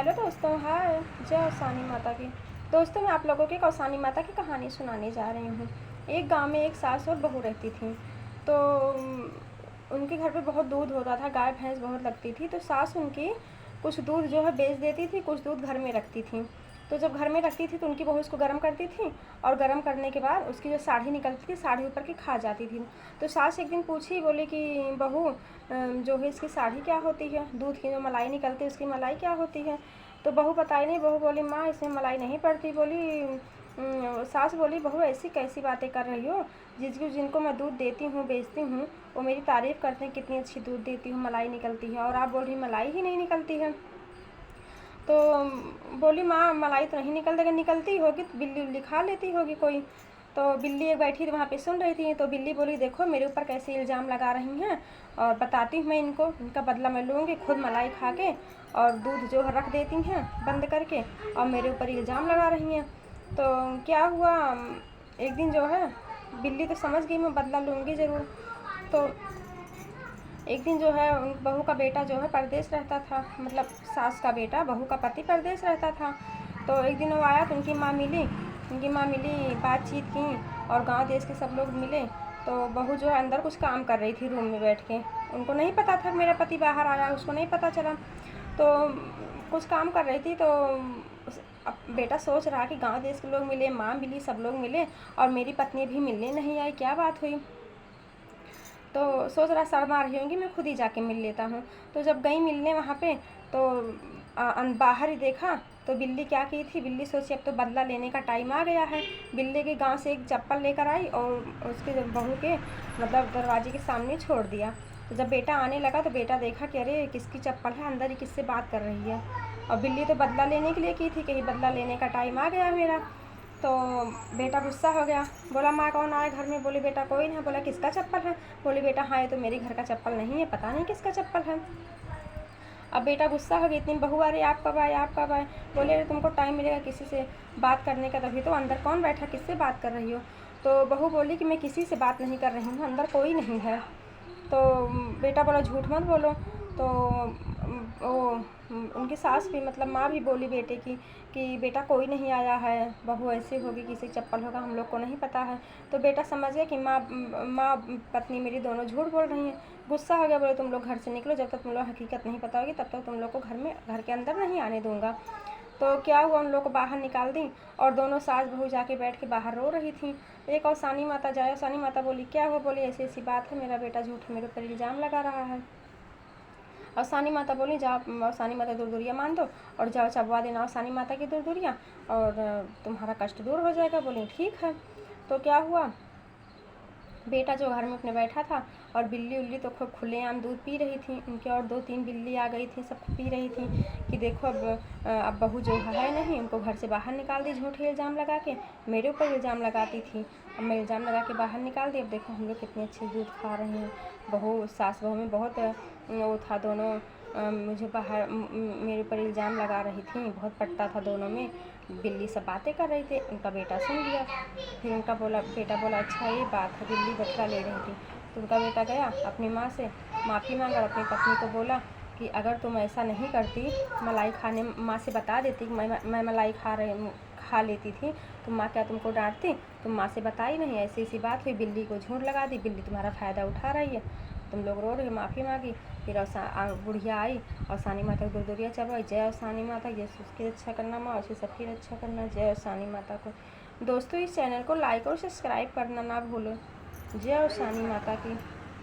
Hello दोस्तों, हाय। जय अवसानी माता की। दोस्तों, मैं आप लोगों को एक अवसानी माता की कहानी सुनाने जा रही हूँ। एक गांव में एक सास और बहू रहती थी। तो उनके घर पे बहुत दूध होता था, गाय भैंस बहुत लगती थी। तो सास उनकी कुछ दूध जो है बेच देती थी, कुछ दूध घर में रखती थी। तो जब घर में रखती थी तो उनकी बहू उसको गर्म करती थी, और गर्म करने के बाद उसकी जो साढ़ी निकलती थी, साढ़ी ऊपर की खा जाती थी। तो सास एक दिन पूछी, बोली कि बहू, जो है इसकी साढ़ी क्या होती है, दूध की जो मलाई निकलती है उसकी मलाई क्या होती है। तो बहू बताई नहीं। बहू बोली, माँ इसमें मलाई नहीं पड़ती। बोली सास बोली, बहू ऐसी कैसी बातें कर रही हो, जिनको मैं दूध देती हूँ बेचती हूँ वो मेरी तारीफ़ करते हैं कितनी अच्छी दूध देती हूँ, मलाई निकलती है, और आप बोल रही मलाई ही नहीं निकलती है। तो बोली, माँ मलाई तो नहीं निकलती होगी तो बिल्ली उल्ली खा लेती होगी कोई। तो बिल्ली एक बैठी थी वहाँ पे सुन रही थी। तो बिल्ली बोली, देखो मेरे ऊपर कैसे इल्ज़ाम लगा रही हैं, और बताती हूँ मैं इनको, इनका बदला मैं लूँगी। खुद मलाई खा के और दूध जो है रख देती हैं बंद करके, और मेरे ऊपर इल्ज़ाम लगा रही हैं। तो क्या हुआ, एक दिन जो है बिल्ली तो समझ गई मैं बदला लूँगी ज़रूर। तो एक दिन जो है उन बहू का बेटा जो है परदेश रहता था, मतलब सास का बेटा, बहू का पति परदेश रहता था। तो एक दिन वो आया तो उनकी माँ मिली, बातचीत की, और गांव देश के सब लोग मिले। तो बहू जो है अंदर कुछ काम कर रही थी रूम में बैठ के। उनको नहीं पता था मेरा पति बाहर आया, उसको नहीं पता चला। तो कुछ काम कर रही थी। तो अब बेटा सोच रहा कि गांव देश के लोग मिले, माँ मिली, सब लोग मिले, और मेरी पत्नी भी मिलने नहीं आई, क्या बात हुई। तो सोच रहा शर्मा रही होंगी, मैं खुद ही जाके मिल लेता हूँ। तो जब गई मिलने वहाँ पे, तो बाहर ही देखा तो बिल्ली क्या की थी। बिल्ली सोची अब तो बदला लेने का टाइम आ गया है। बिल्ली के गांव से एक चप्पल लेकर आई और उसके बहू के मतलब दरवाजे के सामने छोड़ दिया। तो जब बेटा आने लगा तो बेटा देखा कि अरे किसकी चप्पल है, अंदर ही किससे बात कर रही है। और बिल्ली तो बदला लेने के लिए की थी, कहीं बदला लेने का टाइम आ गया मेरा। तो बेटा गुस्सा हो गया, बोला, माँ कौन आया घर में। बोली, बेटा कोई नहीं। बोला, किसका चप्पल है। बोली, बेटा हाँ, ये तो मेरे घर का चप्पल नहीं है, पता नहीं किसका चप्पल है। अब बेटा गुस्सा हो गया, इतनी बहू आ रही, आप कब आए, आप कब आए। बोले, अरे तुमको टाइम मिलेगा किसी से बात करने का, तभी तो अंदर कौन बैठा, किससे बात कर रही हो। तो बहू बोली कि मैं किसी से बात नहीं कर रही हूँ, अंदर कोई नहीं है। तो बेटा बोला, झूठ मत बोलो। तो वो उनकी सास भी मतलब माँ भी बोली बेटे की कि बेटा कोई नहीं आया है, बहू ऐसे होगी, किसी चप्पल होगा, हम लोग को नहीं पता है। तो बेटा समझ गया कि माँ पत्नी मेरी दोनों झूठ बोल रही हैं। गुस्सा हो गया, बोले, तुम लोग घर से निकलो, जब तक तुम लोग हकीकत नहीं पता होगी तब तक तुम लोग को घर के अंदर नहीं आने दूंगा। तो क्या हुआ, उन लोग को बाहर निकाल दी, और दोनों सास बहू जाके बैठ के बाहर रो रही थी। एक अवसानी माता जाए, अवसानी माता बोली, क्या हुआ। बोली, ऐसी ऐसी बात है, मेरा बेटा झूठ मेरे ऊपर इल्ज़ाम लगा रहा है। अवसानी माता बोली, जाओ अवसानी माता दूर मान दो, और जाओ चबवा देना अवसानी माता की दूर, और तुम्हारा कष्ट दूर हो जाएगा। बोली, ठीक है। तो क्या हुआ, बेटा जो घर में अपने बैठा था, और बिल्ली उल्ली तो खूब खुलेआम दूध पी रही थी उनके, और 2-3 बिल्ली आ गई थी, सब पी रही थी कि देखो अब बहू जो है नहीं, उनको घर से बाहर निकाल दी झूठे इल्ज़ाम लगा के, मेरे ऊपर इल्ज़ाम लगाती थी, अब मैं इल्ज़ाम लगा के बाहर निकाल दी, अब देखो हम लोग कितने अच्छे दूध खा रहे हैं। बहू सास बहू में बहुत वो था दोनों, मुझे बाहर मेरे ऊपर इल्ज़ाम लगा रही थी, बहुत पट्टा था दोनों में। बिल्ली सब बातें कर रही थी, उनका बेटा सुन लिया। फिर बेटा बोला, अच्छा ये बात है, बिल्ली बदला ले रही थी। तो उनका बेटा गया अपनी माँ से माफ़ी मांगा, और अपनी पत्नी को बोला कि अगर तुम ऐसा नहीं करती, मलाई खाने माँ से बता देती कि मैं मलाई खा लेती थी, तो माँ क्या तुमको डांटती। तुम माँ से बताई नहीं, ऐसी ऐसी बात हुई, बिल्ली को झूठ लगा दी, बिल्ली तुम्हारा फ़ायदा उठा रही है, तुम लोग रो रहे, माफ़ी मांगी। फिर बुढ़िया आई, अवसानी माता को दूरिया चढ़वाई। जय अवसानी माता, जैसे उसकी रक्षा करना माँ, वैसे सबकी रक्षा करना। जय अवसानी माता को। दोस्तों, इस चैनल को लाइक और सब्सक्राइब करना ना भूलो। जय अवसानी माता की।